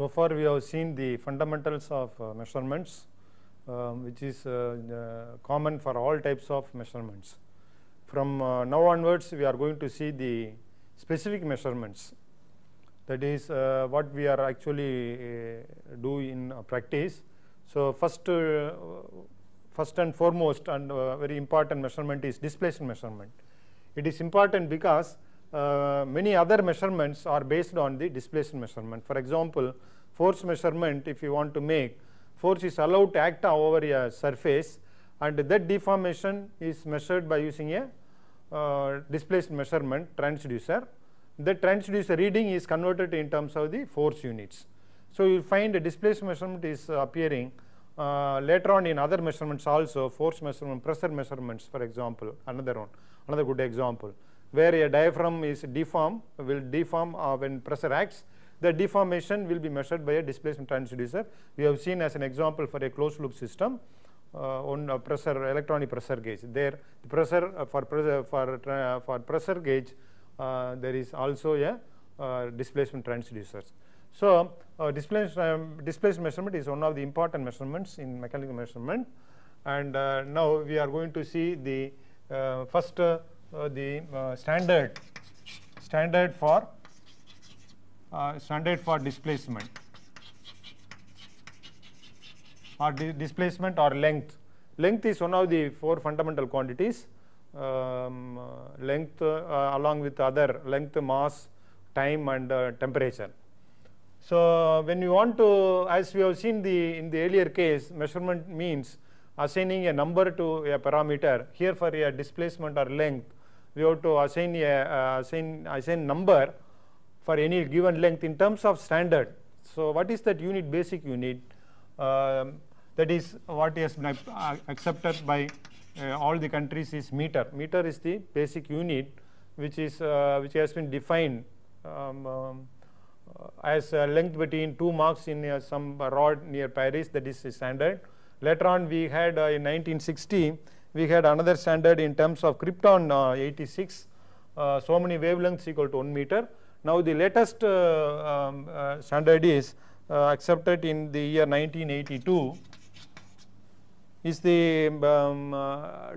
So far we have seen the fundamentals of measurements, which is common for all types of measurements. From now onwards we are going to see the specific measurements, that is what we are actually do in practice. So first and foremost and very important measurement is displacement measurement. It is important because many other measurements are based on the displacement measurement. For example, force measurement, if you want to make, force is allowed to act over a surface, and that deformation is measured by using a displacement measurement transducer. The transducer reading is converted in terms of the force units. So you find a displacement measurement is appearing later on in other measurements also, force measurement, pressure measurements, for example, another good example, where a diaphragm is will deform when pressure acts. The deformation will be measured by a displacement transducer. We have seen as an example for a closed loop system on electronic pressure gauge. There the pressure for pressure gauge there is also a displacement transducers. So displacement measurement is one of the important measurements in mechanical measurement, and now we are going to see the first the standard for displacement or displacement or length. Length is one of the 4 fundamental quantities. Length along with other length, mass, time, and temperature. So when you want to, as we have seen in the earlier case, measurement means assigning a number to a parameter. Here for a displacement or length, we have to assign number for any given length in terms of standard. So what is that unit? Basic unit. That is what is accepted by all the countries is meter. Meter is the basic unit which has been defined as length between 2 marks in some rod near Paris. That is standard. Later on we had in 1960 we had another standard in terms of Krypton 86, so many wavelengths equal to 1 meter. Now the latest standard is accepted in the year 1982 is the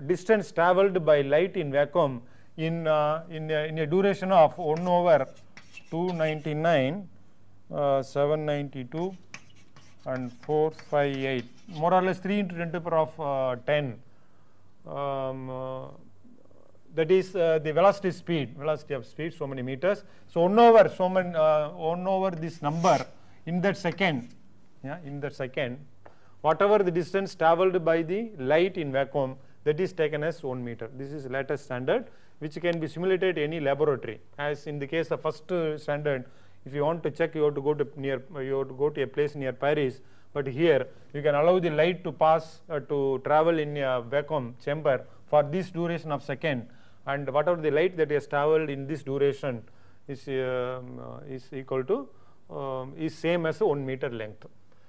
distance travelled by light in vacuum in a duration of 1 over 299, 792 and 458, more or less 3 into 10 to the power of 10. That is the velocity of speed, so many meters. So 1 over this number in that second, whatever the distance travelled by the light in vacuum, that is taken as 1 meter. This is latest standard which can be simulated in any laboratory. As in the case of first standard, if you want to check, you have to go to a place near Paris, but here you can allow the light to pass to travel in a vacuum chamber for this duration of second, and whatever the light that has travelled in this duration is equal to is same as 1 meter length.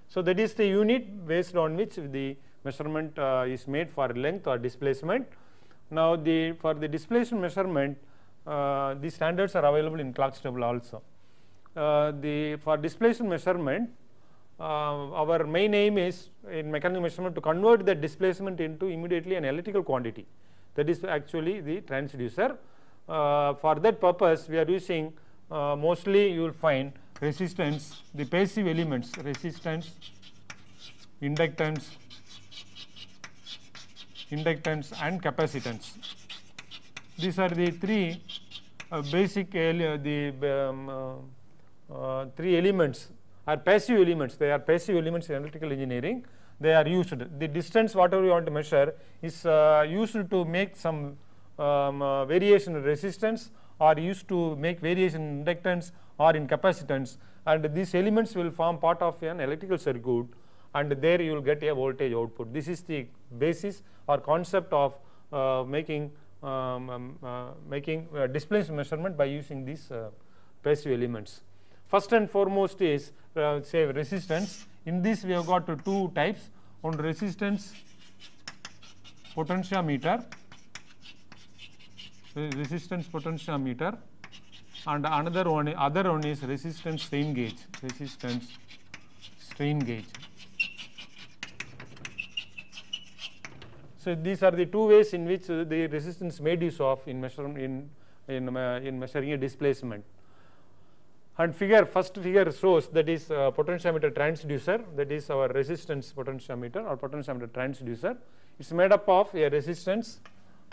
So that is the unit based on which the measurement is made for length or displacement. Now for the displacement measurement, the standards are available in Clark's table also. For displacement measurement, our main aim is in mechanical measurement to convert the displacement into immediately an electrical quantity. That is actually the transducer. For that purpose, we are using mostly you will find resistance, the passive elements, resistance, inductance and capacitance. These are the 3 basic three elements are passive elements. They are passive elements in electrical engineering. They are used. The distance whatever you want to measure is used to make some variation in resistance, or used to make variation in inductance or in capacitance, and these elements will form part of an electrical circuit, and there you will get a voltage output. This is the basis or concept of making displacement measurement by using these passive elements. First and foremost is say resistance. In this we have got 2 types. One resistance potentiometer, and other one is resistance strain gauge, strain gauge. So these are the two ways in which the resistance made use of in measuring a displacement. And first figure shows, that is potentiometer transducer, that is our resistance potentiometer or potentiometer transducer. It's made up of a resistance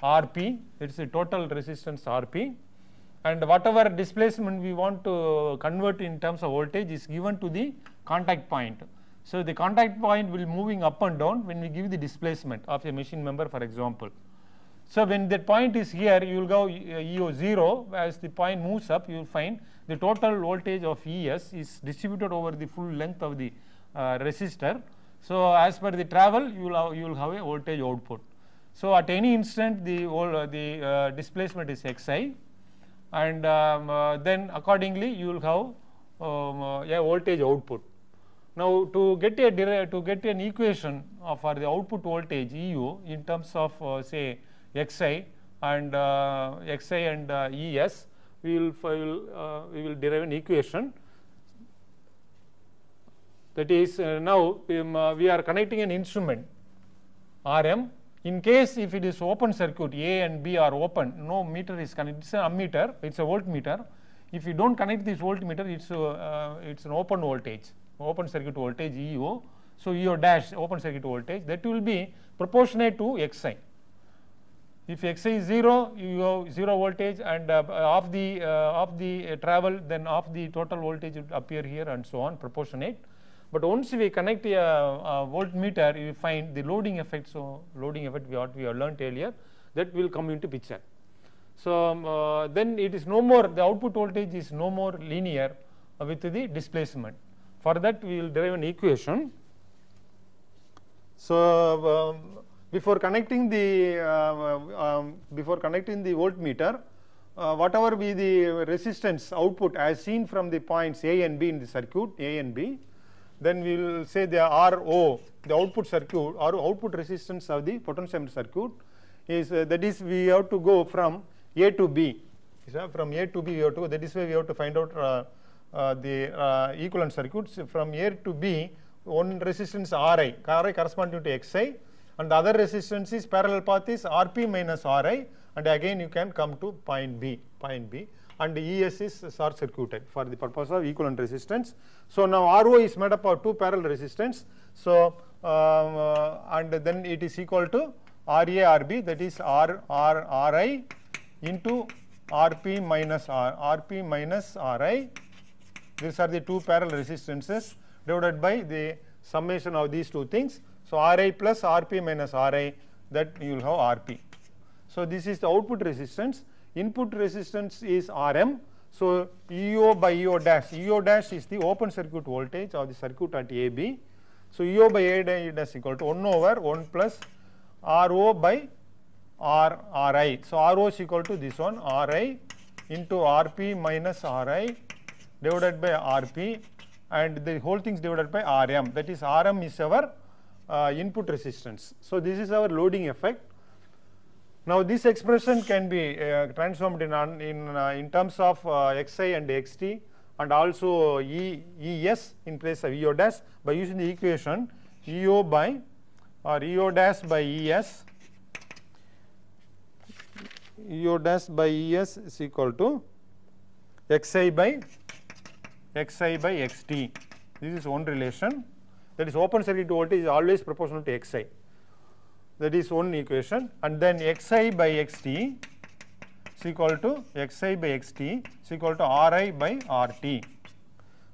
Rp, it's a total resistance Rp, and whatever displacement we want to convert in terms of voltage is given to the contact point. So the contact point will moving up and down when we give the displacement of a machine member, for example. So when that point is here, you will go EO 0, as the point moves up, you will find the total voltage of ES is distributed over the full length of the resistor. So as per the travel, you will have a voltage output. So at any instant, the displacement is Xi, and then accordingly you will have a voltage output. Now to get an equation for the output voltage EU in terms of say Xi and ES, we will derive an equation. That is now we are connecting an instrument RM. In case if it is open circuit, A and B are open, no meter is connected. It's an ammeter, it's a voltmeter. If you don't connect this voltmeter, it's an open voltage, open circuit voltage EO. So EO dash, open circuit voltage, that will be proportionate to Xi. If Xi is 0, you have 0 voltage, and of the travel, then of the total voltage would appear here, and so on, proportionate. But once we connect a voltmeter, you find the loading effect. So loading effect, what we have learnt earlier, that will come into picture. So then it is no more, the output voltage is no more linear with the displacement. For that we will derive an equation. So before connecting the voltmeter, whatever be the resistance output as seen from the points A and B in the circuit, A and B, then we will say the RO, the output circuit or output resistance of the potentiometer circuit is that is we have to go from A to B. From A to B we have to go, that is why we have to find out the equivalent circuits. From A to B, one resistance Ri corresponding to Xi, and the other resistance is parallel path is Rp minus Ri, and again you can come to point B, and ES is short circuited for the purpose of equivalent resistance. So now RO is made up of two parallel resistance. So and then it is equal to RA RB, that is Ri into Rp minus Ri. These are the two parallel resistances divided by the summation of these two things. So Ri plus Rp minus Ri, that you will have Rp. So this is the output resistance. Input resistance is Rm. So EO by EO dash. EO dash is the open circuit voltage of the circuit at AB. So EO by A dash equal to 1 over 1 plus RO by Ri. So RO is equal to this one, Ri into Rp minus Ri divided by Rp, and the whole thing is divided by Rm. That is Rm is our input resistance. So this is our loading effect. Now this expression can be transformed in terms of Xi and Xt, and also ES in place of EO dash by using the equation EO by or EO dash by ES. EO dash by ES is equal to Xi by Xt. This is one relation. That is open circuit voltage is always proportional to Xi. That is one equation, and then Xi by Xt is equal to Xi by Xt is equal to Ri by Rt.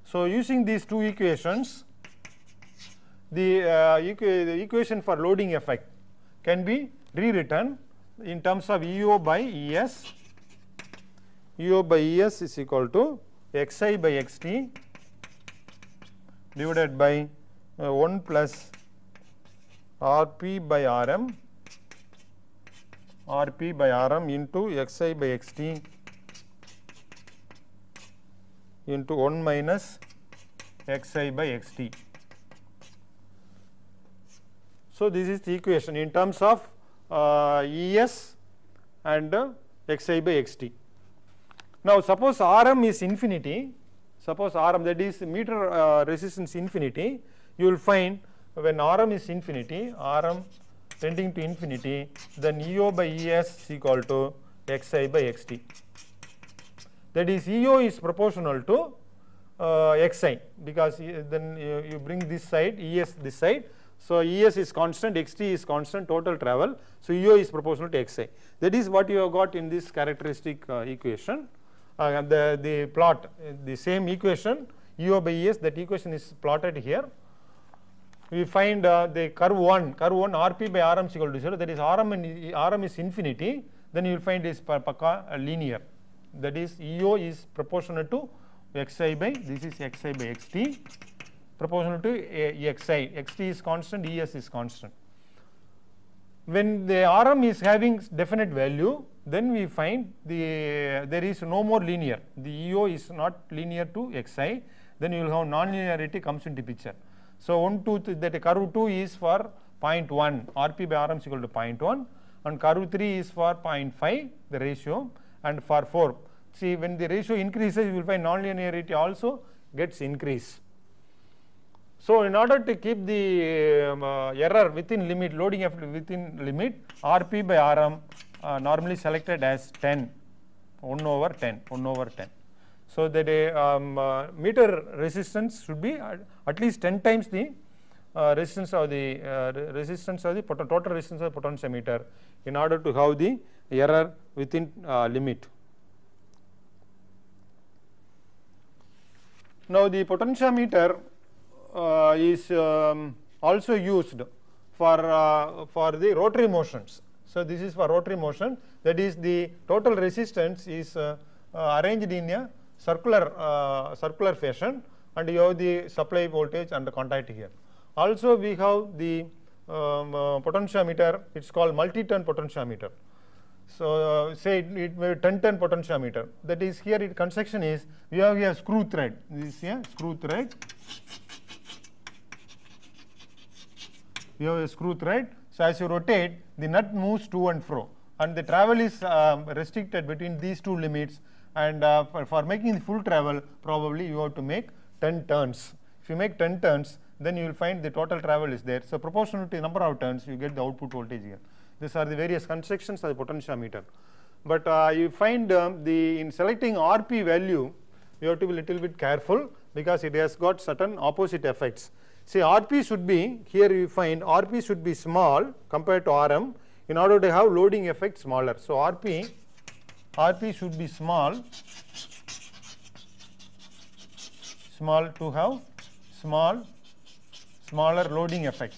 So using these two equations, the equation for loading effect can be rewritten in terms of EO by ES. EO by ES is equal to Xi by Xt divided by 1 plus Rp by Rm, Rp by Rm into Xi by Xt into 1 minus Xi by Xt. So this is the equation in terms of ES and Xi by Xt. Now suppose Rm is infinity, suppose Rm, that is meter resistance infinity, you will find when Rm is infinity, Rm tending to infinity, then EO by ES is equal to Xi by Xt. That is, EO is proportional to Xi, because then you bring this side, ES this side. So ES is constant, Xt is constant, total travel. So EO is proportional to Xi. That is what you have got in this characteristic equation. The plot, the same equation, EO by ES, that equation is plotted here. We find the curve 1 Rp by Rm is equal to 0. That is, Rm is infinity. Then you will find is linear. That is, EO is proportional to Xi by, this is Xi by Xt, proportional to Xi. Xt is constant, ES is constant. When the Rm is having definite value, then we find there is no more linear. The EO is not linear to Xi. Then you will have non-linearity comes into picture. So 1, 2, that curve 2 is for 0.1, Rp by Rm is equal to 0.1, and curve 3 is for 0.5, the ratio, and for 4. See, when the ratio increases, you will find non-linearity also gets increased. So in order to keep the error within limit, loading effect within limit, Rp by Rm normally selected as 10, 1 over 10. So that meter resistance should be at least 10 times the resistance of the total resistance of the potentiometer in order to have the error within limit. Now the potentiometer is also used for the rotary motions. So this is for rotary motion, that is, the total resistance is arranged in a circular fashion, and you have the supply voltage and the contact here. Also we have the potentiometer, it is called multi-turn potentiometer. So say it may be 10-turn potentiometer. That is, here its construction is, we have here screw thread. This is a screw thread. We have a screw thread. So as you rotate, the nut moves to and fro, and the travel is restricted between these two limits. And for making the full travel, probably you have to make 10 turns. If you make 10 turns, then you will find the total travel is there. So proportional to the number of turns, you get the output voltage here. These are the various constructions of the potentiometer. But you find in selecting Rp value, you have to be little bit careful, because it has got certain opposite effects. See, Rp should be, here you find Rp should be small compared to Rm in order to have loading effect smaller. So Rp should be small to have smaller loading effect.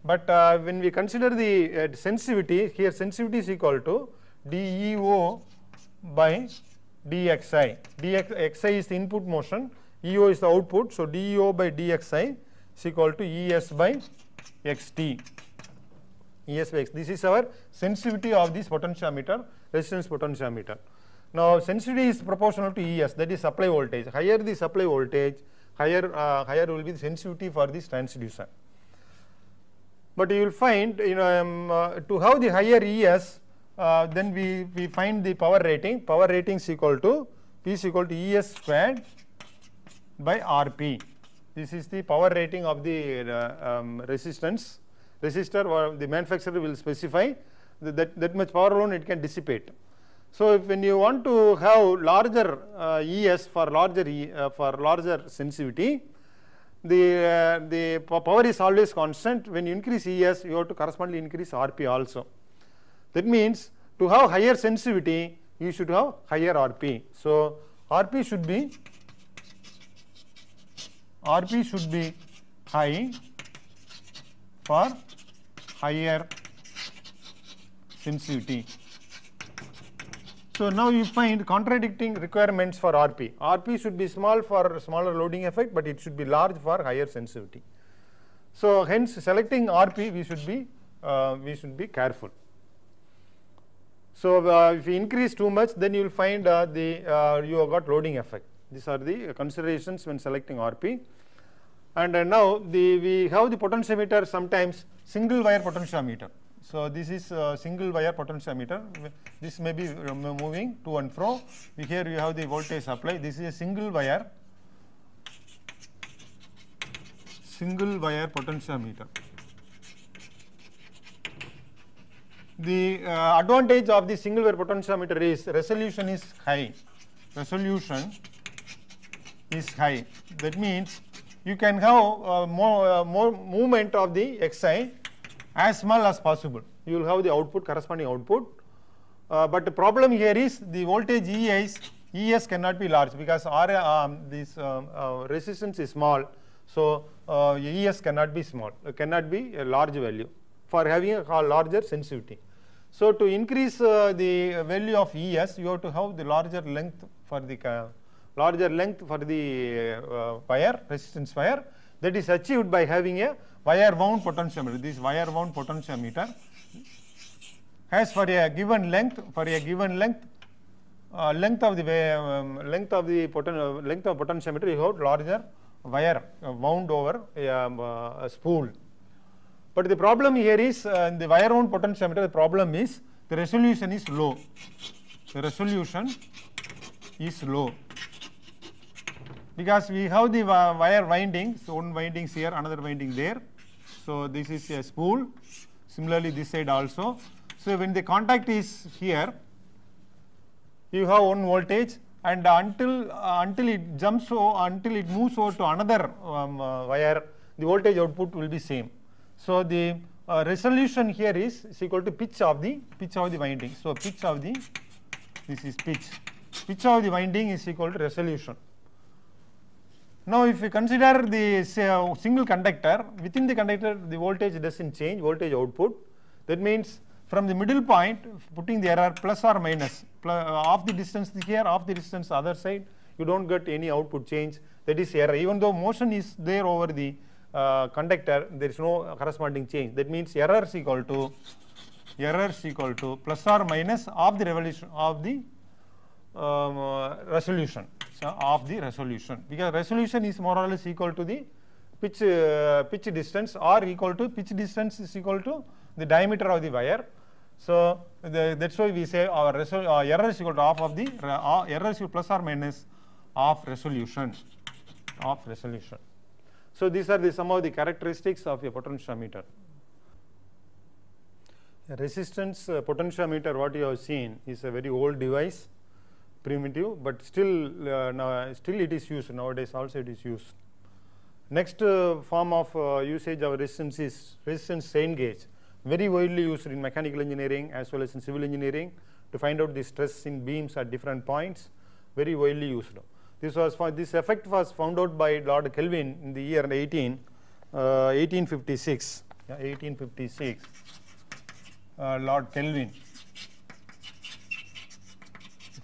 But when we consider the sensitivity, here sensitivity is equal to dEO by dXi. Xi is the input motion, EO is the output. So dEO by dXi is equal to ES by Xt. This is our sensitivity of this potentiometer, resistance potentiometer. Now sensitivity is proportional to ES, that is supply voltage. Higher the supply voltage, higher will be the sensitivity for this transducer. But you will find, to have the higher ES, then we find the power rating. Power rating is equal to P is equal to ES squared by Rp. This is the power rating of the resistor, or the manufacturer will specify that much power alone it can dissipate. So when you want to have larger ES for larger sensitivity, the power is always constant. When you increase ES, you have to correspondingly increase Rp also. That means to have higher sensitivity, you should have higher Rp. So Rp should be high for higher sensitivity. So now you find contradicting requirements for Rp. Rp should be small for smaller loading effect, but it should be large for higher sensitivity. So hence selecting Rp, we should be careful. So if you increase too much, then you will find you have got loading effect. These are the considerations when selecting Rp. And now we have the potentiometer, sometimes single wire potentiometer. So this is a single wire potentiometer. This may be moving to and fro. Here you have the voltage supply. This is a single wire potentiometer. The advantage of the single wire potentiometer is resolution is high. Resolution is high. That means you can have more movement of the Xi as small as possible. You will have the output, corresponding output. But the problem here is the voltage ES cannot be large because this resistance is small. So ES cannot be small, cannot be a large value for having a larger sensitivity. So to increase the value of ES, you have to have the larger length for the wire, resistance wire. That is achieved by having a wire wound potentiometer. This wire wound potentiometer has for a given length, length of potentiometer, you have larger wire wound over a spool. But the problem here is the wire wound potentiometer, the problem is the resolution is low. The resolution is low because we have the wire windings, one windings here, another winding there. So this is a spool. Similarly, this side also. So when the contact is here, you have one voltage, and until it jumps until it moves over to another wire, the voltage output will be same. So the resolution here is equal to pitch of the winding. So pitch of the pitch of the winding is equal to resolution. Now if you consider the single conductor, within the conductor the voltage doesn't change, voltage output. That means from the middle point, putting the error plus or minus, of the distance here, of the distance other side, you don't get any output change. That is error. Even though motion is there over the conductor, there is no corresponding change. That means error is equal to plus or minus of the resolution. So of the resolution, because resolution is more or less equal to the pitch distance, or equal to pitch distance is equal to the diameter of the wire. So that's why we say our error is equal to half of the error is equal to plus or minus of resolution. So these are some of the characteristics of a potentiometer. A resistance potentiometer, what you have seen, is a very old device, primitive, but still it is used nowadays. Also it is used. Next form of usage of resistance is resistance strain gauge. Very widely used in mechanical engineering as well as in civil engineering to find out the stress in beams at different points. Very widely used. This effect was found out by Lord Kelvin in the year 1856. Yeah, 1856. Lord Kelvin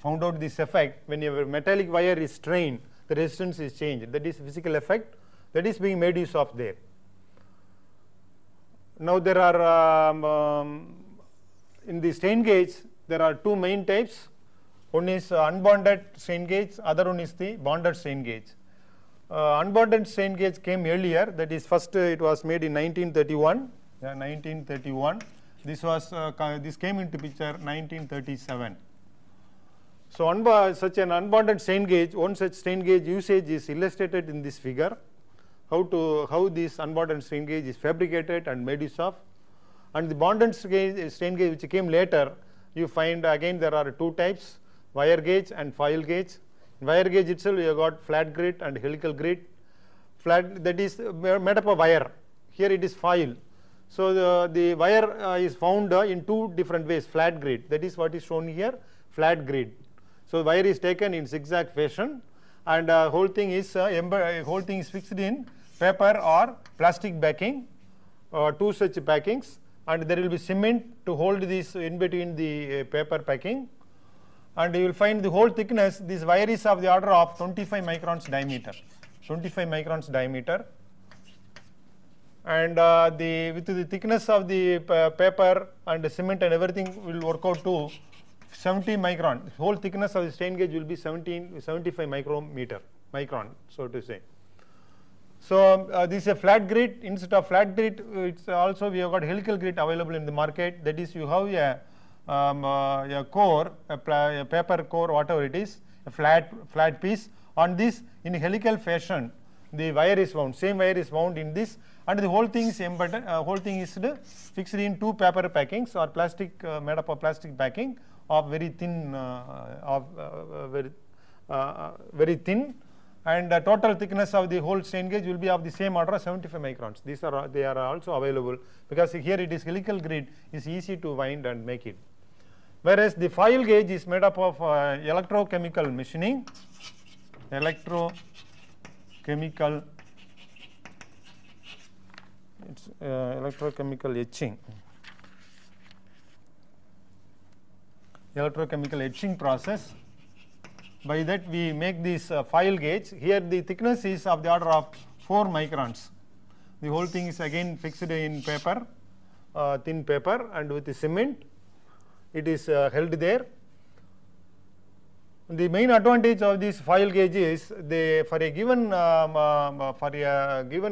found out this effect. when your metallic wire is strained, the resistance is changed. That is physical effect that is being made use of there. Now there are in the strain gauge there are two main types. One is unbonded strain gauge, other one is the bonded strain gauge. Unbonded strain gauge came earlier, that is first it was made in 1931. Yeah, 1931. This came into picture 1937. So such an unbonded strain gauge, one such strain gauge usage is illustrated in this figure. How this unbonded strain gauge is fabricated and made use of. And the bonded strain gauge which came later, you find again there are two types, wire gauge and foil gauge. In wire gauge itself you have got flat grit and helical grit. Flat, that is made up of wire. Here it is foil. So the wire is found in two different ways, flat grit, that is what is shown here, flat grit. So wire is taken in zigzag fashion, and whole thing is fixed in paper or plastic backing, two such packings, and there will be cement to hold this in between the paper packing, and you will find the whole thickness, this wire is of the order of 25 microns diameter, 25 microns diameter, and with the thickness of the paper and the cement and everything will work out to 70 micron. The whole thickness of the strain gauge will be 75 micron, so to say. So this is a flat grid. Instead of flat grid, it's also we have got helical grid available in the market. That is, you have a core, a paper core, whatever it is, a flat piece. On this, in helical fashion, the wire is wound. Same wire is wound in this, and the whole thing is embedded. Whole thing is fixed in two paper packings or plastic made up of plastic backing of very thin, very thin. And the total thickness of the whole strain gauge will be of the same order of 75 microns. They are also available, because here it is helical grid, is easy to wind and make it. Whereas the foil gauge is made up of electrochemical machining, electrochemical etching process. By that we make this foil gauge. Here the thickness is of the order of 4 microns. The whole thing is again fixed in paper, thin paper, and with the cement it is held there. The main advantage of this foil gauge is for a given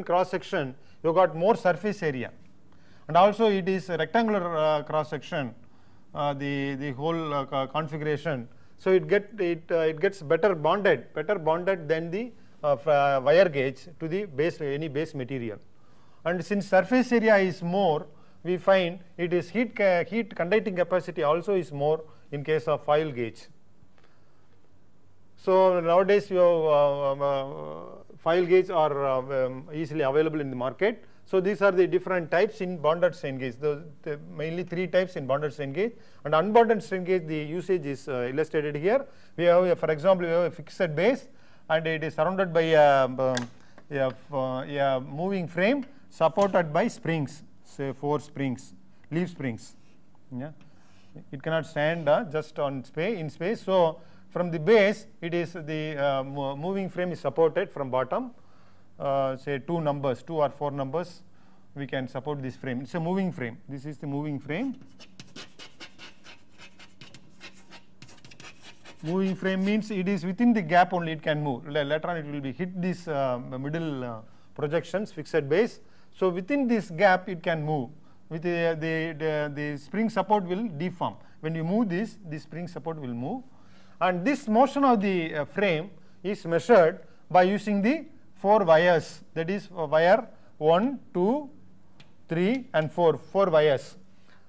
cross section you got more surface area, and also it is a rectangular cross section, the whole configuration. So it gets better bonded than the wire gauge to the any base material. And since surface area is more, we find it is heat conducting capacity also is more in case of foil gauge. So nowadays foil gauge are easily available in the market. So these are the different types in bonded strain gauge. Mainly 3 types in bonded strain gauge, and unbonded strain gauge, the usage is illustrated here. We have, for example, we have a fixed base, and it is surrounded by a moving frame supported by springs, say 4 springs, leaf springs. Yeah, it cannot stand just on in space. So from the base, it is the moving frame is supported from bottom. Say 2 or 4 numbers, we can support this frame. It's a moving frame. This is the moving frame. Moving frame means it is within the gap only it can move. Later on it will be hit this middle projections, fixed base. So within this gap it can move. With the spring support will deform. When you move this, the spring support will move. And this motion of the frame is measured by using the 4 wires, that is wire 1, 2, 3 and 4 wires.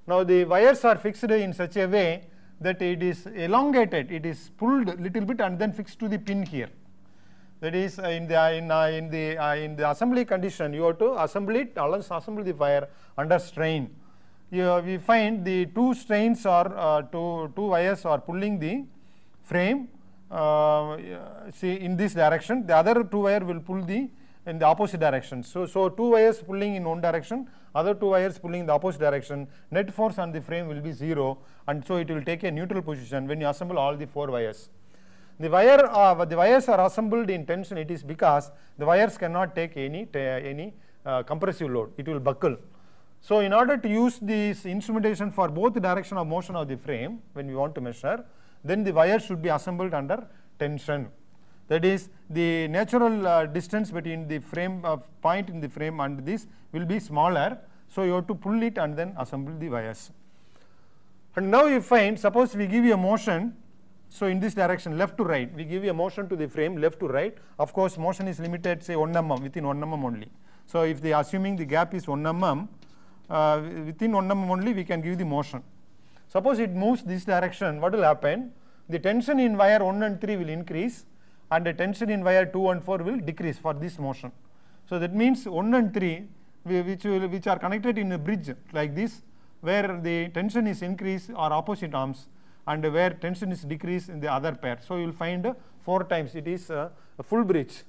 Now the wires are fixed in such a way that it is elongated, it is pulled little bit and then fixed to the pin here. That is in the assembly condition, you have to assemble the wire under strain. We find the 2 strains are 2 wires are pulling the frame. See in this direction, the other 2 wires will pull in the opposite direction. So 2 wires pulling in one direction, other 2 wires pulling in the opposite direction. Net force on the frame will be 0, and so it will take a neutral position when you assemble all the 4 wires. The wires are assembled in tension. It is because the wires cannot take any compressive load. It will buckle. So in order to use this instrumentation for both the direction of motion of the frame, when we want to measure, then the wires should be assembled under tension. That is, the natural distance between the frame point in the frame and this will be smaller. So you have to pull it and then assemble the wires. And now you find, suppose we give you a motion. So in this direction, left to right, we give you a motion to the frame left to right. Of course, motion is limited, say 1 mm, within 1 mm only. So if assuming the gap is 1 mm, within 1 mm only we can give the motion. Suppose it moves this direction, what will happen? The tension in wire 1 and 3 will increase, and the tension in wire 2 and 4 will decrease for this motion. So that means 1 and 3 which are connected in a bridge like this, where the tension is increased are opposite arms, and where tension is decreased in the other pair. So you will find 4 times it is a full bridge.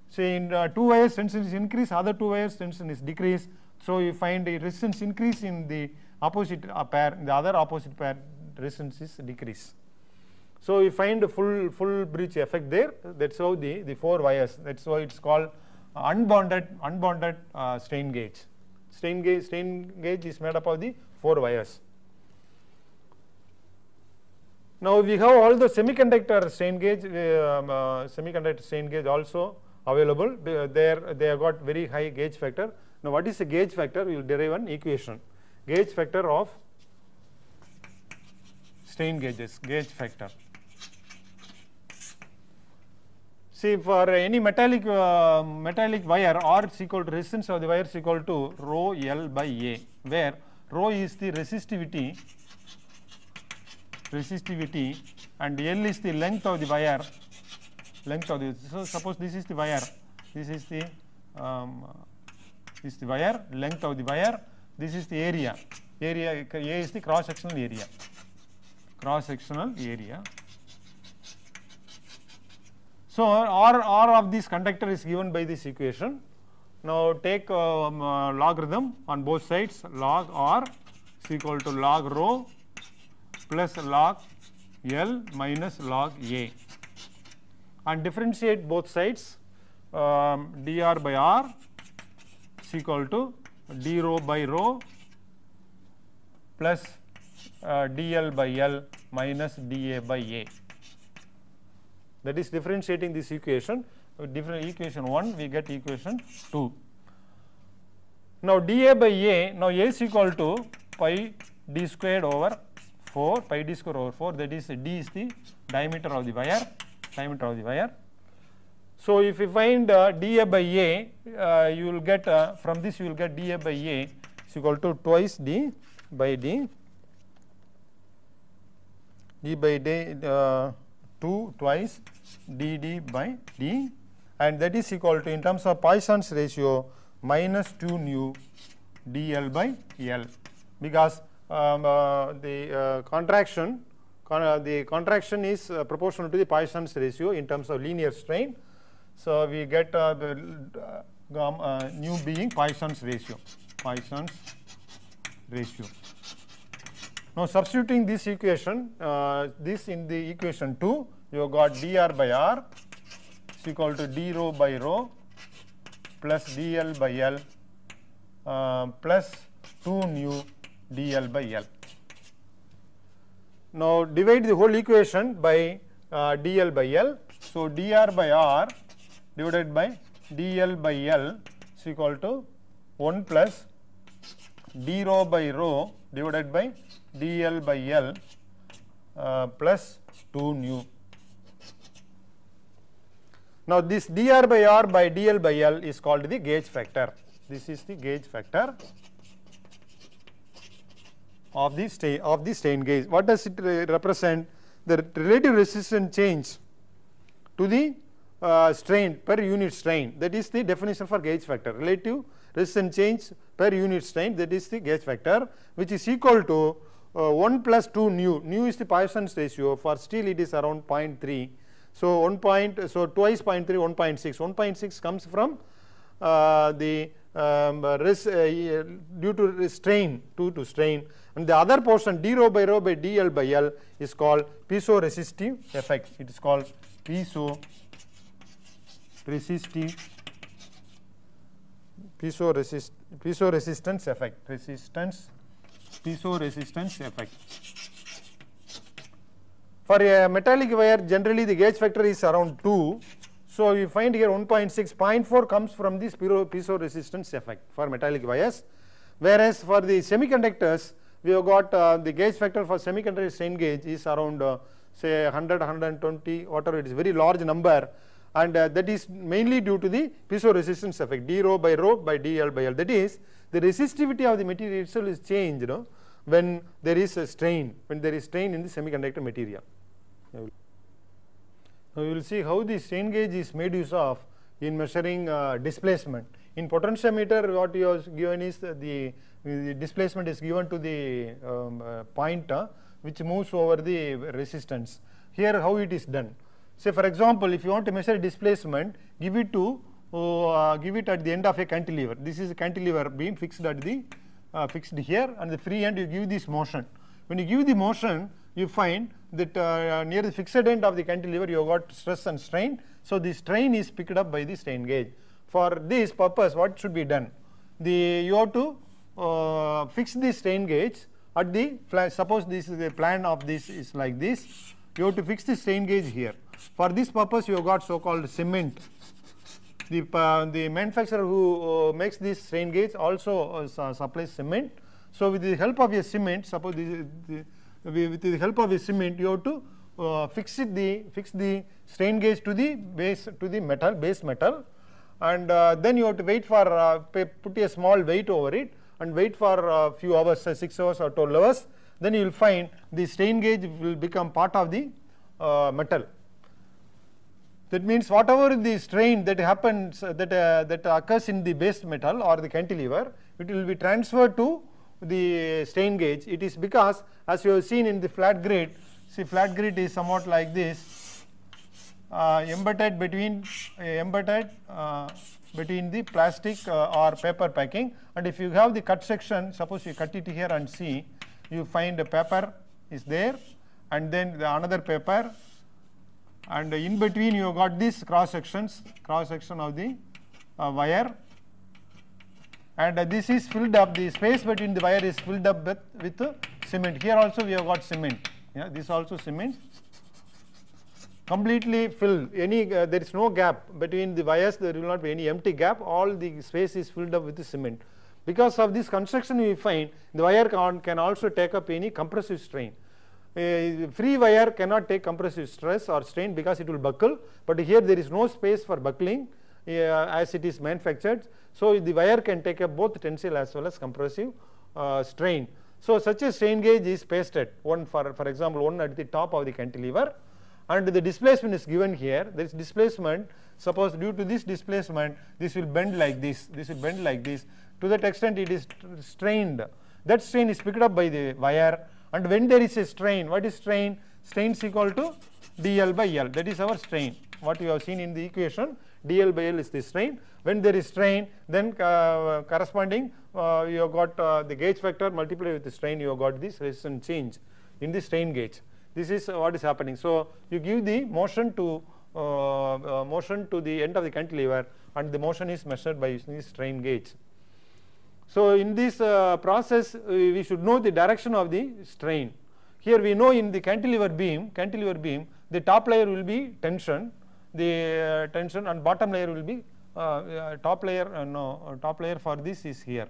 Say in 2 wires tension is increased, other 2 wires tension is decreased. So you find a resistance increase in the opposite pair, in the other opposite pair resistance is decrease. So you find a full bridge effect there. That's how the 4 wires. That's why it's called unbonded strain gauge. Strain gauge is made up of the 4 wires. Now we have all the semiconductor strain gauge. Semiconductor strain gauge also available. They have got very high gauge factor. Now, what is a gauge factor? We will derive an equation. Gauge factor of strain gauges, gauge factor. See, for any metallic wire, R is equal to resistance of the wire is equal to rho L by A, where rho is the resistivity and L is the length of the wire. So suppose this is the wire, this is the wire, length of the wire, this is the area. A is the cross sectional area. So R of this conductor is given by this equation. Now take logarithm on both sides. Log R is equal to log rho plus log L minus log A, and differentiate both sides. Dr by R is equal to d rho by rho plus dl by L minus dA by A. That is differentiating this equation. Different equation 1, we get equation 2. Now dA by A, now A is equal to pi d squared over 4, pi d squared over 4, that is d is the diameter of the wire, So if you find dA by A, you will get from this you will get dA by A is equal to twice d by d, by d 2 twice dd by d, and that is equal to, in terms of Poisson's ratio, minus 2 nu dl by L, because the contraction is proportional to the Poisson's ratio in terms of linear strain. So we get nu being Poisson's ratio. Now substituting this equation, this in the equation 2, you have got dr by R is equal to d rho by rho plus dl by L plus 2 nu dl by L. Now divide the whole equation by dl by L. So dr by R divided by dl by L is equal to 1 plus d rho by rho divided by dl by L plus 2 nu. Now this dr by R by dl by L is called the gauge factor. This is the gauge factor of the strain gauge. What does it represent? The relative resistance change to the strain per unit strain. That is the definition for gauge factor. Relative resistance change per unit strain, that is the gauge factor, which is equal to 1 plus 2 nu. Nu is the Poisson's ratio. For steel it is around 0.3. So twice 0.3, 1.6. 1.6 comes from the due to strain, due to strain, and the other portion d rho by dl by L is called piezoresistive effect. It is called piezoresistance effect. Piezoresistance effect. For a metallic wire, generally the gauge factor is around 2. So you find here 1.6, 0.4 comes from this piezoresistance effect for metallic wires. Whereas for the semiconductors, we have got the gauge factor for semiconductor strain gauge is around say 100, 120, whatever, it is very large number, and that is mainly due to the piezoresistance effect, d rho by dl by L. That is, the resistivity of the material itself is changed when there is a strain, in the semiconductor material. Now we will see how the strain gauge is made use of in measuring displacement. In potentiometer, what you have given is the displacement is given to the point which moves over the resistance. Here how it is done. Say for example, if you want to measure displacement, give it at the end of a cantilever. This is a cantilever beam fixed at the fixed here, and the free end you give this motion. When you give the motion, you find that near the fixed end of the cantilever you have got stress and strain. So the strain is picked up by the strain gauge. For this purpose, what should be done? You have to fix the strain gauge at the suppose this is the plan of this is like this. You have to fix the strain gauge here. For this purpose, you have got so-called cement the manufacturer who makes this strain gauge also supplies cement. So with the help of a cement, suppose with the help of a cement, you have to fix the strain gauge to the base metal, and then you have to wait for put a small weight over it and wait for a few hours, 6 hours or 12 hours. Then you will find the strain gauge will become part of the metal. That means whatever the strain that happens that occurs in the base metal or the cantilever, it will be transferred to the strain gauge. It is because, as you have seen in the flat grid, see, flat grid is somewhat like this, embedded between the plastic or paper packing, and if you have the cut section, suppose you cut it here and see, you find a paper is there, and then another paper, and in between you have got this cross section of the wire, and this is filled up, the space between the wire is filled up with cement. Here also we have got cement, yeah, this also cement, completely filled. There is no gap between the wires, there will not be any empty gap, all the space is filled up with the cement. Because of this construction, we find the wire can also take up any compressive strain. Free wire cannot take compressive stress or strain because it will buckle, but here there is no space for buckling as it is manufactured. So the wire can take up both tensile as well as compressive strain. So such a strain gauge is pasted, one for example one at the top of the cantilever, and the displacement is given here. There is displacement, suppose due to this displacement this will bend like this, to that extent it is strained. That strain is picked up by the wire, and when there is a strain, what is strain? Strain is equal to dl by L, that is our strain. What you have seen in the equation, dl by L is the strain. When there is strain, then corresponding you have got the gauge factor multiplied with the strain, you have got this resistance change in the strain gauge. This is what is happening. So you give the motion to the end of the cantilever, and the motion is measured by using the strain gauge. So in this process, we should know the direction of the strain. Here we know in the cantilever beam, the top layer will be tension, and bottom layer will be top layer for this is here.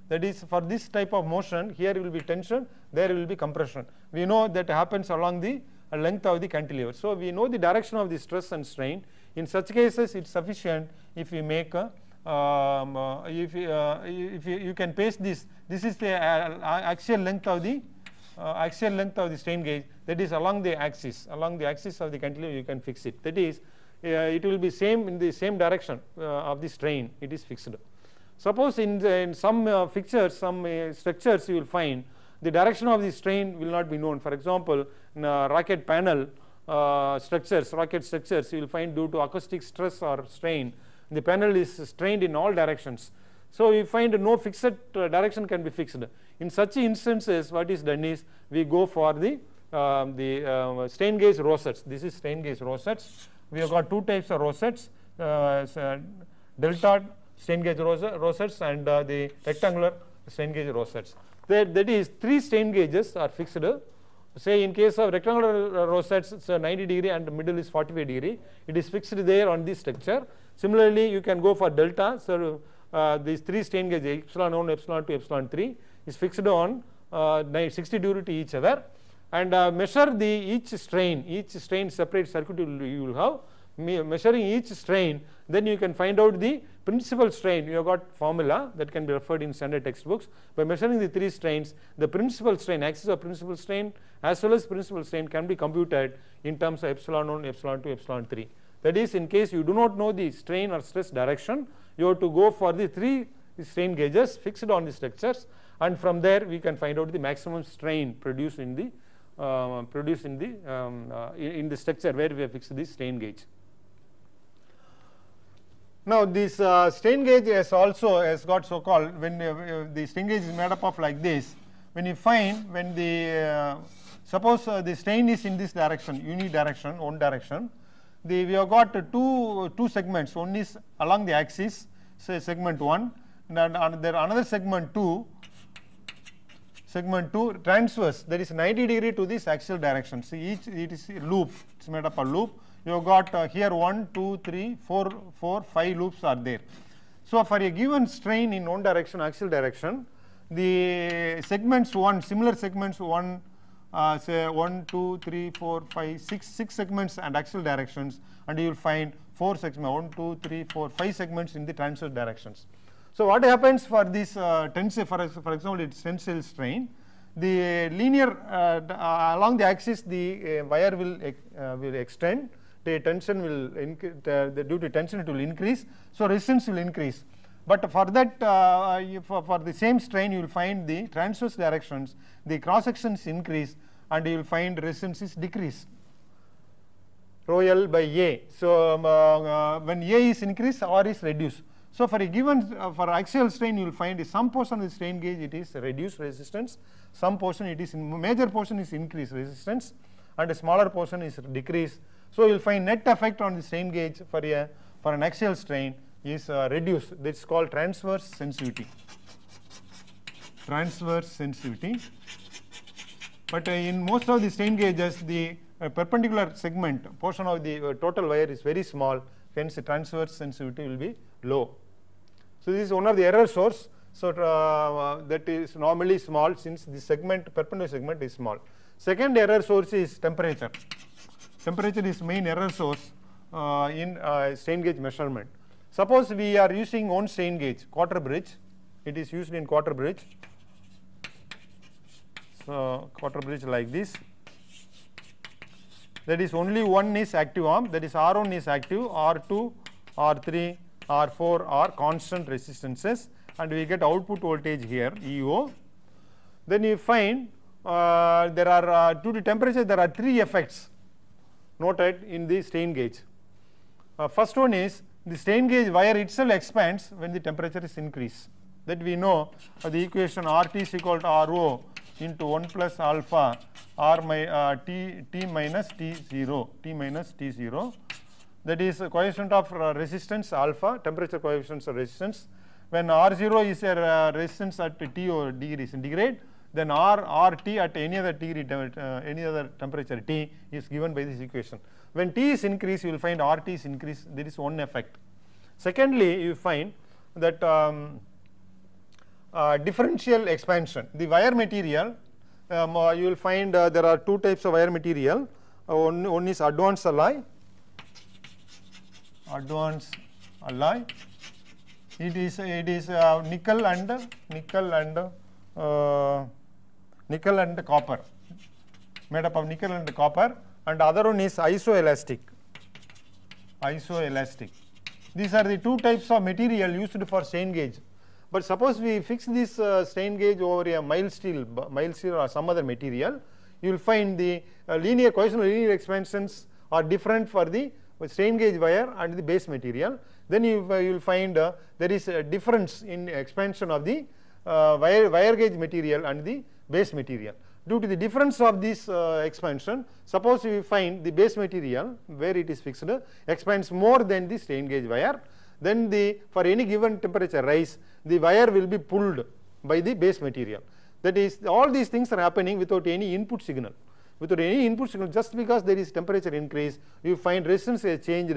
That is, for this type of motion, here will be tension, there will be compression. We know that happens along the length of the cantilever. So we know the direction of the stress and strain. In such cases, it's sufficient if we make if you can paste this. This is the axial length of the strain gauge, that is along the axis of the cantilever you can fix it. That is, it will be same in the same direction of the strain, it is fixed. Suppose in some fixtures, some structures, you will find the direction of the strain will not be known. For example, in rocket panel structures, you will find due to acoustic stress or strain, the panel is strained in all directions. So we find no fixed direction can be fixed. In such instances, what is done is we go for the strain gauge rosettes. This is strain gauge rosettes. We have got two types of rosettes, delta strain gauge rosettes and the rectangular strain gauge rosettes. That is, three strain gauges are fixed. Say in case of rectangular rosettes, it's 90 degree and the middle is 45 degree. It is fixed there on this structure. Similarly, you can go for delta. So these three strain gauges, epsilon 1, epsilon 2, epsilon 3, is fixed on 60 degree to each other, and measure each strain separate circuit you will have. Measuring each strain, then you can find out the principal strain. You have got formula that can be referred in standard textbooks. By measuring the three strains, the principal strain, axis of principal strain as well as principal strain can be computed in terms of epsilon 1, epsilon 2, epsilon 3. That is, in case you do not know the strain or stress direction, you have to go for the three strain gauges fixed on the structures, and from there we can find out the maximum strain produced in the structure where we have fixed the strain gauge. Now this strain gauge has got so called, when the strain gauge is made up of like this, when you find when the suppose the strain is in this direction, unidirection, one direction, we have got two segments. One is along the axis, say segment 1, and there another segment 2 transverse, that is 90 degree to this axial direction. See, it is a loop, it's made up of loop. you have got here 1, 2, 3, 4, 5 loops are there. So for a given strain in one direction, axial direction, the segments similar segments say 1, 2, 3, 4, 5, 6 segments and axial directions, and you will find 4 segments, 1, 2, 3, 4, 5 segments in the transverse directions. So what happens for this tensile, for example, it's tensile strain, the linear along the axis the wire will extend, the tension will due to tension it will increase, so resistance will increase. But for that for the same strain you will find the transverse directions, the cross sections increase and you will find resistance is decreased, rho L by A. So when A is increased, R is reduced. So for a given for axial strain you will find some portion of the strain gauge it is reduced resistance, some portion it is major portion is increased resistance and a smaller portion is decreased. So you will find net effect on the strain gauge for an axial strain is reduced. This is called transverse sensitivity. Transverse sensitivity. But in most of the strain gauges, the perpendicular segment portion of the total wire is very small, hence the transverse sensitivity will be low. So this is one of the error source. So that is normally small since the segment perpendicular segment is small. Second error source is temperature. Temperature is main error source in strain gauge measurement. Suppose we are using one strain gauge, quarter bridge. It is used in quarter bridge. So quarter bridge like this. That is only one is active arm. That is R1 is active, R2, R3, R4 are constant resistances, and we get output voltage here EO. Then you find there are due to temperature there are 3 effects noted in the strain gauge. First one is the strain gauge wire itself expands when the temperature is increased. That we know the equation RT is equal to RO into 1 plus alpha R T minus T0. That is a coefficient of resistance alpha, temperature coefficient of resistance. When R0 is a resistance at T or degree centigrade, then RT at any other temperature T is given by this equation. When T is increased, you will find RT is increased. There is one effect. Secondly, you find that differential expansion. The wire material, you will find there are 2 types of wire material. One is advanced alloy. It is nickel and copper, made up of nickel and copper, and other one is isoelastic. These are the 2 types of material used for strain gauge. But suppose we fix this strain gauge over a mild steel or some other material, you will find the linear coefficient of linear expansions are different for the strain gauge wire and the base material. Then you will find there is a difference in expansion of the wire gauge material and the base material. Due to the difference of this expansion, suppose you find the base material where it is fixed expands more than the strain gauge wire, then for any given temperature rise, the wire will be pulled by the base material. That is, all these things are happening without any input signal. Just because there is temperature increase, you find resistance has changed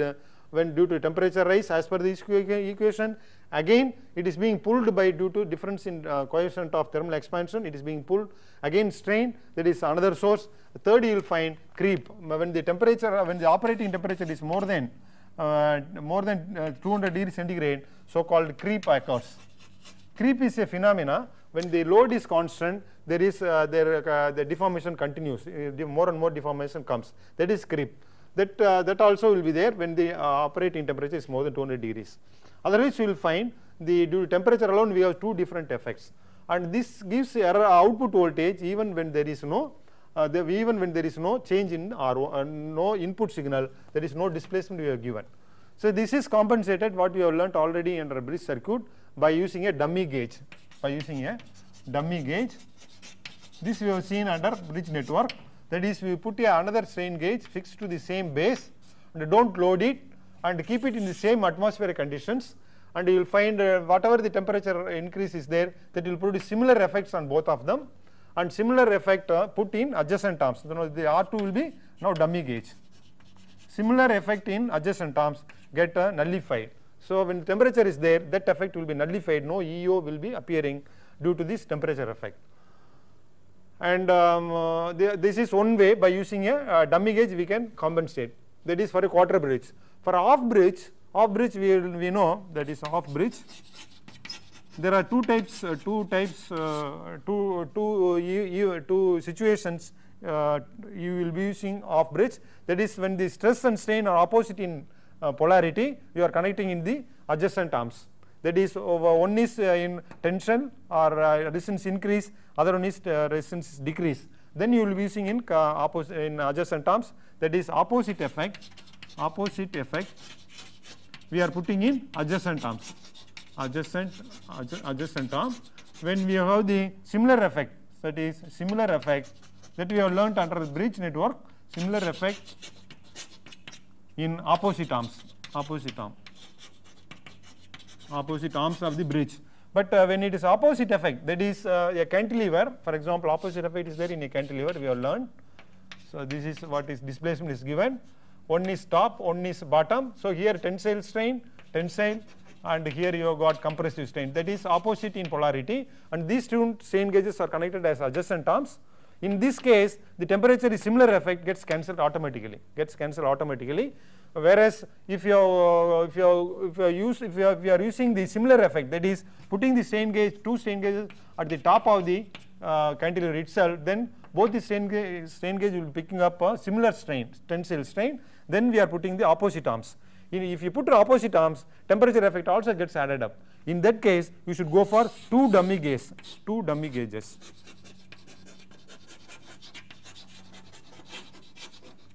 when due to temperature rise as per this equation. Again, it is being pulled by due to difference in coefficient of thermal expansion. It is being pulled. Again, strain, that is another source. Third, you will find creep. When the operating temperature is more than 200 degrees centigrade, so-called creep occurs. Creep is a phenomena when the load is constant. There is the deformation continues. More and more deformation comes. That is creep. That also will be there when the operating temperature is more than 200 degrees. Otherwise, you will find due to temperature alone we have 2 different effects, and this gives output voltage even when there is no change in no input signal, there is no displacement we have given. So this is compensated what we have learnt already under bridge circuit by using a dummy gauge. This we have seen under bridge network. That is, we put another strain gauge fixed to the same base and don't load it and keep it in the same atmospheric conditions, and you will find whatever the temperature increase is there, that will produce similar effects on both of them, and similar effect put in adjacent arms. The R2 will be now dummy gauge. similar effect in adjacent arms get nullified. So when temperature is there, that effect will be nullified, no EO will be appearing due to this temperature effect. And this is one way, by using a dummy gauge we can compensate, that is for a quarter bridge. For off bridge we know that is off bridge. There are two situations you will be using off bridge. That is when the stress and strain are opposite in polarity, you are connecting in the adjacent arms. That is, one is in tension or resistance increase, other one is resistance decrease. Then you will be using in adjacent arms, that is opposite effect. Opposite effect we are putting in adjacent arms. Adjacent arm. When we have the similar effect, that is similar effect that we have learnt under the bridge network, similar effect in opposite arms. Opposite arms of the bridge. But when it is opposite effect, that is a cantilever, for example, opposite effect is there in a cantilever, we have learned. So this is what is displacement is given. One is top, one is bottom. So here tensile strain, tensile, and here you have got compressive strain. That is opposite in polarity, and these two strain gauges are connected as adjacent arms. In this case, the temperature is similar effect gets cancelled automatically. Whereas if you are using the similar effect, that is putting the strain gauge, two strain gauges at the top of the cantilever itself, then both the strain gauge will be picking up a similar strain, tensile strain. Then we are putting the opposite arms. If you put the opposite arms, temperature effect also gets added up. In that case, you should go for two dummy gauges.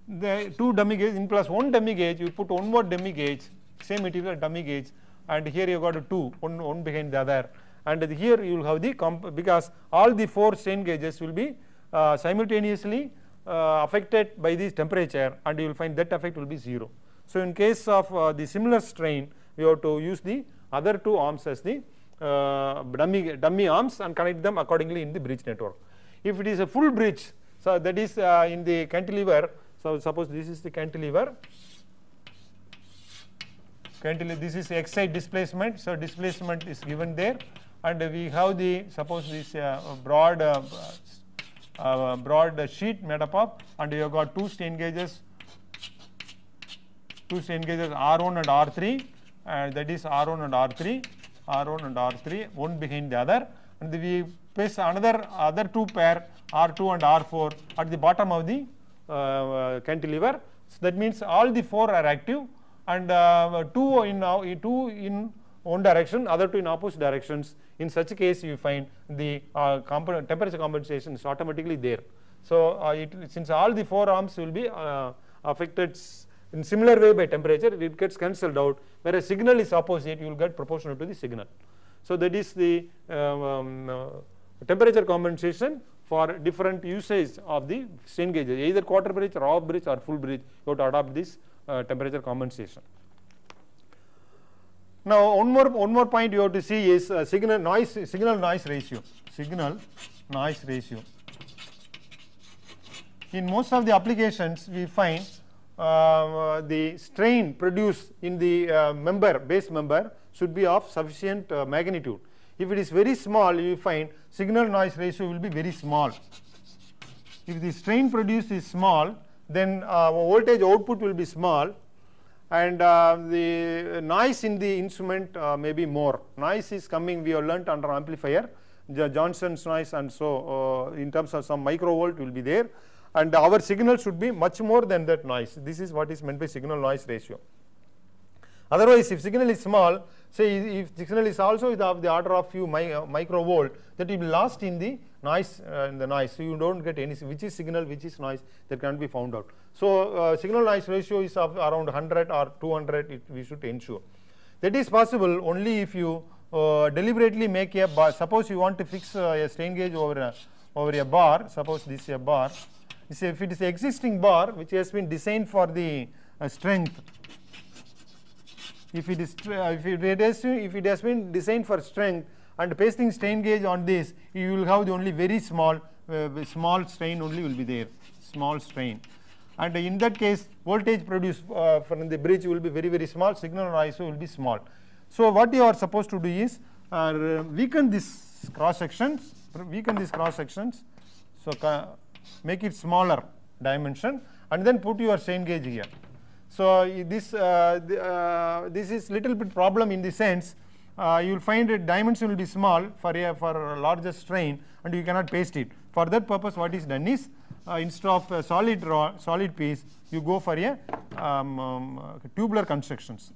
The two dummy gauge in plus one dummy gauge, you put one more dummy gauge, same material dummy gauge, and here you got two, one behind the other, and here you will have the because all the four strain gauges will be simultaneously affected by this temperature, and you will find that effect will be 0. So in case of the similar strain, we have to use the other two arms as the dummy arms and connect them accordingly in the bridge network. If it is a full bridge, so that is in the cantilever. So suppose this is the cantilever. This is X side displacement. So displacement is given there, and we have the suppose this broad sheet made up of, and you have got two strain gauges R1 and R3, and that is R1 and R3, one behind the other, and we place other two pair R2 and R4 at the bottom of the cantilever. So that means all the four are active, and two in one direction, other two in opposite directions. In such a case, you find the temperature compensation is automatically there. So since all the four arms will be affected in similar way by temperature, it gets cancelled out. Whereas signal is opposite, you will get proportional to the signal. So that is the temperature compensation for different usage of the strain gauges, either quarter bridge or off bridge or full bridge. You have to adopt this temperature compensation. Now one more point you have to see is signal noise ratio. In most of the applications, we find the strain produced in the base member should be of sufficient magnitude. If it is very small, you find signal noise ratio will be very small. If the strain produced is small, then voltage output will be small, and the noise in the instrument may be more. Noise is coming, we have learnt under amplifier, Johnson's noise, and so in terms of some microvolt will be there, and our signal should be much more than that noise. This is what is meant by signal noise ratio. Otherwise, if signal is small, say if signal is also of the order of few microvolt, that will be lost in the noise. So you don't get any which is signal, which is noise, that can be found out. So signal noise ratio is of around 100 or 200. We should ensure. That is possible only if you deliberately make a bar. Suppose you want to fix a strain gauge over a bar. Suppose this is a bar. If it is an existing bar which has been designed for the strength. If it has been designed for strength, and pasting strain gauge on this, you will have the only very small strain only will be there, small strain. and in that case voltage produced from the bridge will be very small, signal noise will be small. So what you are supposed to do is weaken these cross sections, so make it smaller dimension and then put your strain gauge here. So this is little bit problem in the sense you will find a dimension will be small for a larger strain and you cannot paste it. For that purpose what is done is instead of a solid piece you go for a tubular constructions.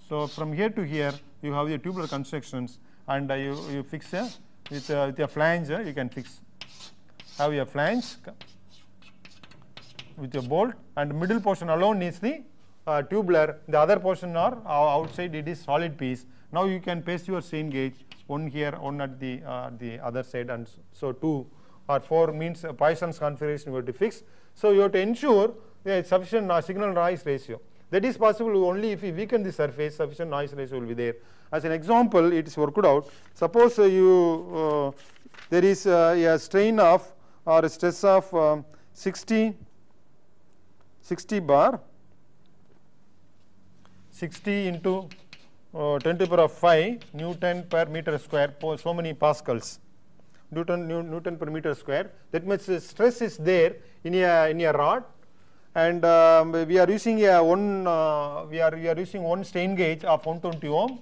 So from here to here you have the tubular constructions and you fix with a flange you can fix. Have a flange with a bolt and middle portion alone is the tubular, the other portion are outside it is solid piece. Now you can paste your strain gauge, one here, one at the other side, and so 2 or 4 means Poisson's configuration you have to fix. So you have to ensure sufficient signal noise ratio. That is possible only if you weaken the surface, sufficient noise ratio will be there. As an example, it is worked out. Suppose there is a strain of or a stress of 60 bar, 60 into 10 to the power of 5 Newton per meter square, so many pascals, Newton per meter square. That much stress is there in a rod, and we are using one strain gauge of 120 ohm,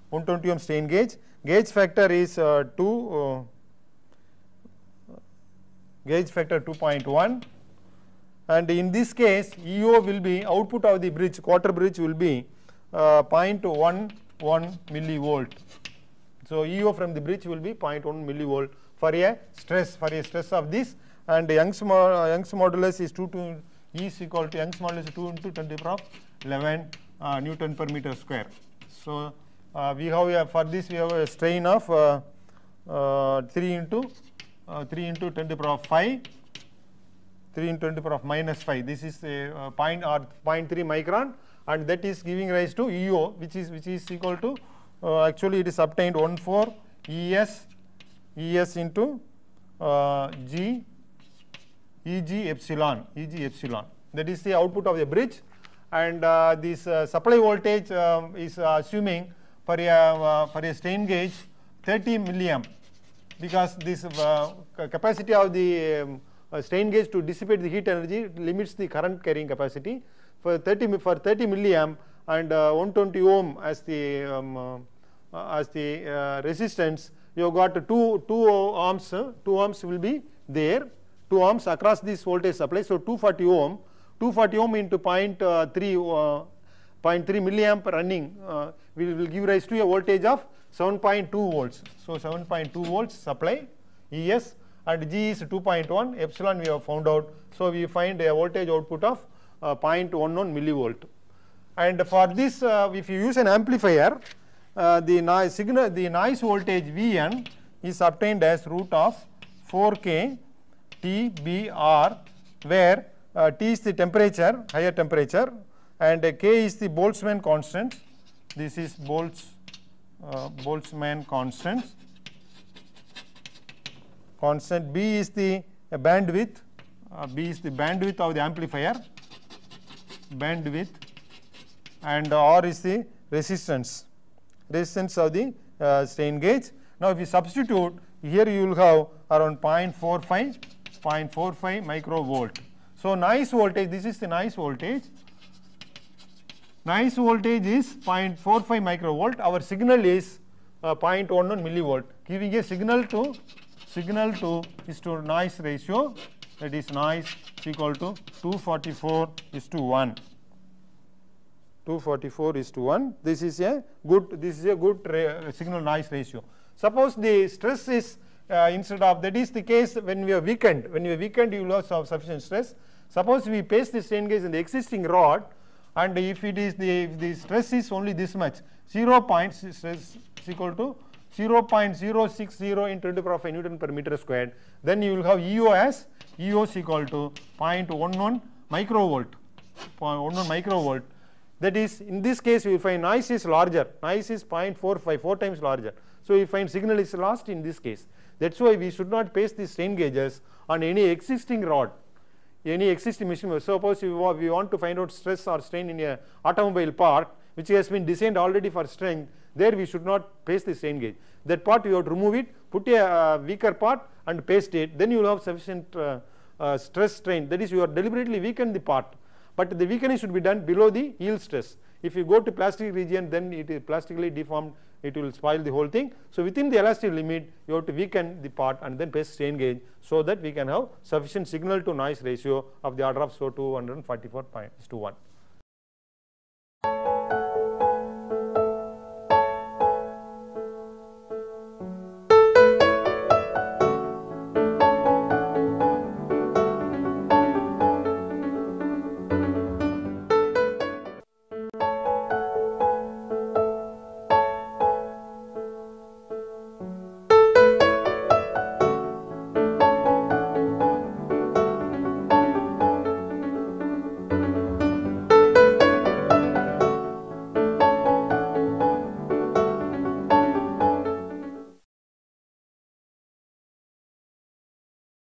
120 ohm strain gauge. Gauge factor is 2.1, and in this case EO will be output of the bridge, quarter bridge will be 0.11 millivolt. So EO from the bridge will be 0.1 millivolt for a stress of this, and Young's modulus is 2 to E is equal to Young's modulus is 2 into 10 to the power of 11 Newton per meter square. So we have for this we have a strain of 3 into 10 to the power of 5, 3 into 10 to the power of minus 5. This is a 0.3 micron, and that is giving rise to EO, which is equal to actually it is obtained 14 ES into Eg epsilon. That is the output of the bridge, and this supply voltage is assuming for a strain gauge 30 milliamp, because this capacity of the strain gauge to dissipate the heat energy limits the current carrying capacity. For 30 milliamp and 120 ohm as the resistance, you have got 2 ohms will be there, 2 ohms across this voltage supply. So 240 ohm into 0.3 milliamp running will give rise to a voltage of 7.2 volts. So 7.2 volts supply ES, and G is 2.1, epsilon we have found out. So we find a voltage output of 0.11 millivolt. And for this if you use an amplifier, the noise voltage Vn is obtained as root of 4k TBR, where T is the temperature, higher temperature, and K is the Boltzmann constant. This is Boltzmann constant. B is the bandwidth. B is the bandwidth of the amplifier, and R is the resistance of the strain gauge. Now if you substitute, here you will have around 0.45 microvolt. So noise voltage, this is the noise voltage. Noise voltage is 0.45 microvolt. Our signal is 0.11 millivolt, giving a signal to noise ratio, that is noise is equal to 244:1. 244:1. This is a good signal noise ratio. Suppose the stress is instead of, that is the case when we are weakened. When you are weakened, you will have sufficient stress. Suppose we paste the strain gauge in the existing rod, and if it is the stress is only this much, 0. Stress is equal to 0.060 into 10 to the power of 5 Newton per meter squared, then you will have EO as EO is equal to 0.11 microvolt. That is, in this case we find noise is larger, noise is 0.45, 4 times larger. So we find signal is lost in this case. That's why we should not paste the strain gauges on any existing rod. any existing machine. Suppose we want to find out stress or strain in a automobile part which has been designed already for strength, there we should not paste the strain gauge. That part you have to remove it, put a weaker part and paste it, then you will have sufficient stress strain. That is, you are deliberately weakened the part, but the weakening should be done below the yield stress. If you go to plastic region, then it is plastically deformed, it will spoil the whole thing. So within the elastic limit, you have to weaken the part and then paste strain gauge, so that we can have sufficient signal to noise ratio of the order of 244.1.